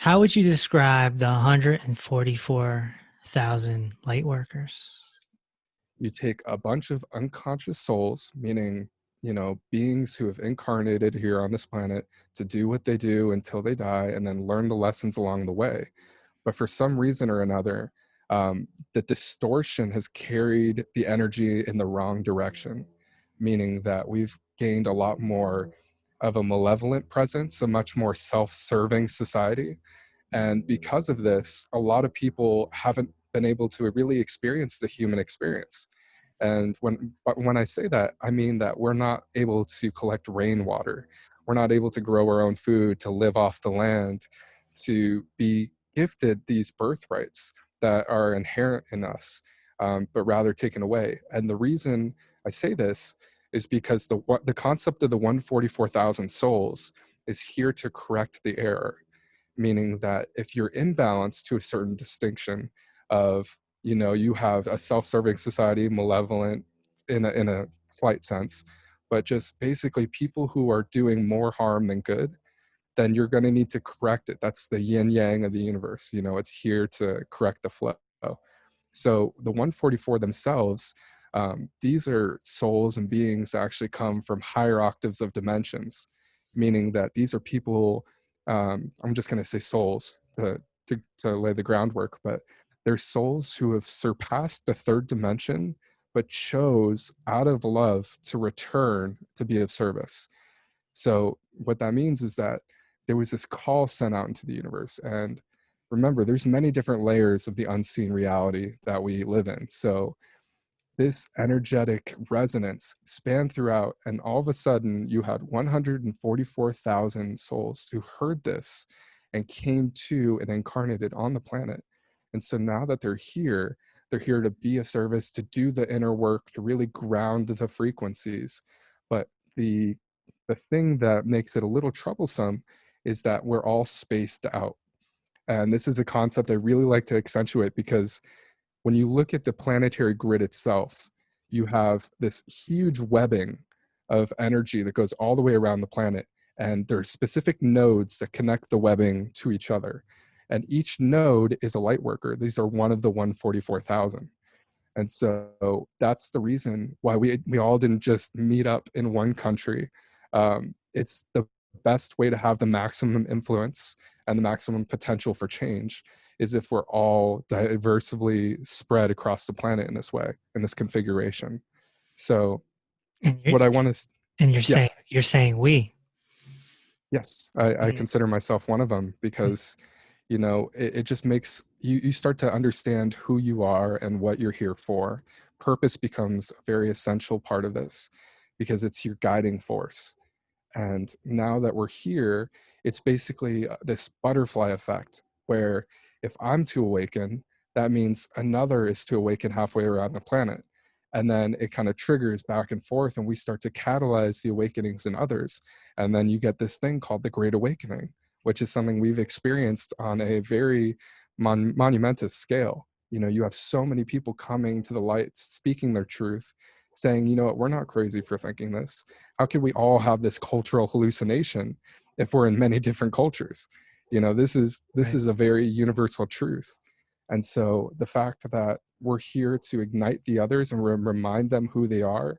How would you describe the 144,000 light workers? You take a bunch of unconscious souls, meaning, beings who have incarnated here on this planet to do what they do until they die and then learn the lessons along the way. But for some reason or another, the distortion has carried the energy in the wrong direction, meaning that we've gained a lot more of a malevolent presence, a much more self-serving society. And because of this, a lot of people haven't been able to really experience the human experience. And when I say that, I mean that we're not able to collect rainwater. We're not able to grow our own food, to live off the land, to be gifted these birthrights that are inherent in us, but rather taken away. And the reason I say this is because the concept of the 144,000 souls is here to correct the error, meaning that if you're imbalanced to a certain distinction of, you have a self-serving society, malevolent in a slight sense, but just basically people who are doing more harm than good, then you're going to need to correct it. That's the yin yang of the universe. It's here to correct the flow. So the 144 themselves, these are souls and beings that actually come from higher octaves of dimensions, meaning that these are people, I'm just going to say souls to lay the groundwork, but they're souls who have surpassed the third dimension, but chose out of love to return to be of service. So what that means is that there was this call sent out into the universe. And remember, there's many different layers of the unseen reality that we live in. So this energetic resonance spanned throughout, and all of a sudden you had 144,000 souls who heard this and came to and incarnated on the planet. And so now that they're here to be a service, to do the inner work, to really ground the frequencies. But the thing that makes it a little troublesome is that we're all spaced out. And this is a concept I really like to accentuate, because when you look at the planetary grid itself, you have this huge webbing of energy that goes all the way around the planet. And there are specific nodes that connect the webbing to each other. And each node is a light worker. These are one of the 144,000. And so that's the reason why we all didn't just meet up in one country. It's the best way to have the maximum influence and the maximum potential for change is if we're all diversely spread across the planet in this way, in this configuration. So And what I want to, yeah, you're saying we. yes, I consider myself one of them, because it just makes you start to understand who you are and what you're here for. Purpose becomes a very essential part of this, because it's your guiding force. And now that we're here, it's basically this butterfly effect, where if I'm to awaken, that means another is to awaken halfway around the planet. And then it kind of triggers back and forth, and we start to catalyze the awakenings in others. And then you get this thing called the Great Awakening, which is something we've experienced on a very monumentous scale. You have so many people coming to the light, speaking their truth, saying, you know what, we're not crazy for thinking this. How can we all have this cultural hallucination if we're in many different cultures? This is a very universal truth. And so the fact that we're here to ignite the others and remind them who they are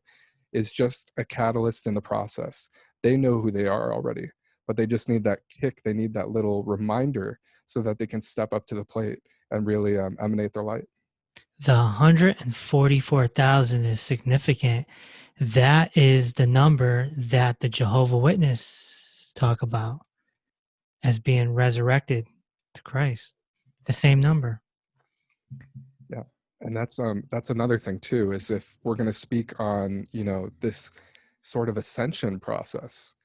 is just a catalyst in the process. They know who they are already, but they just need that kick. They need that little reminder so that they can step up to the plate and really emanate their light. The 144,000 is significant. That is the number that the Jehovah Witness talk about as being resurrected to Christ. The same number. Yeah. And that's another thing too, is if we're going to speak on, this sort of ascension process,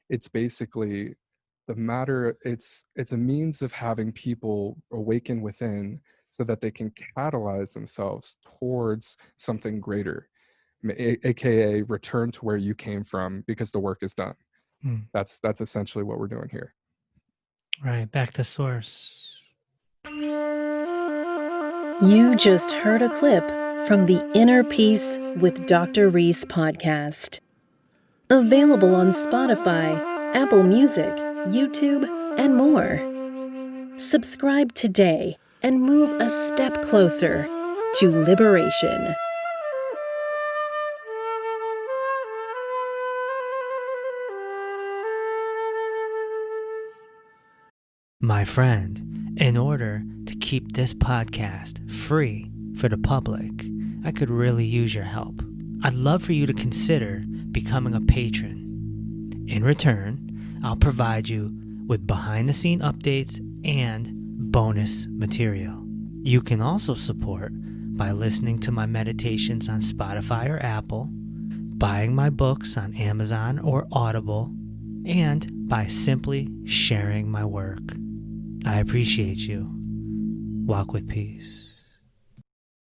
it's basically it's a means of having people awaken within so that they can catalyze themselves towards something greater, aka return to where you came from because the work is done. That's essentially what we're doing here. Right, back to source. You just heard a clip from the Inner Peace with Dr. Reese podcast. Available on Spotify, Apple Music, YouTube, and more. Subscribe today and move a step closer to liberation. My friend, in order to keep this podcast free for the public, I could really use your help. I'd love for you to consider becoming a patron. In return, I'll provide you with behind-the-scene updates and bonus material. You can also support by listening to my meditations on Spotify or Apple, buying my books on Amazon or Audible, and by simply sharing my work. I appreciate you. Walk with peace.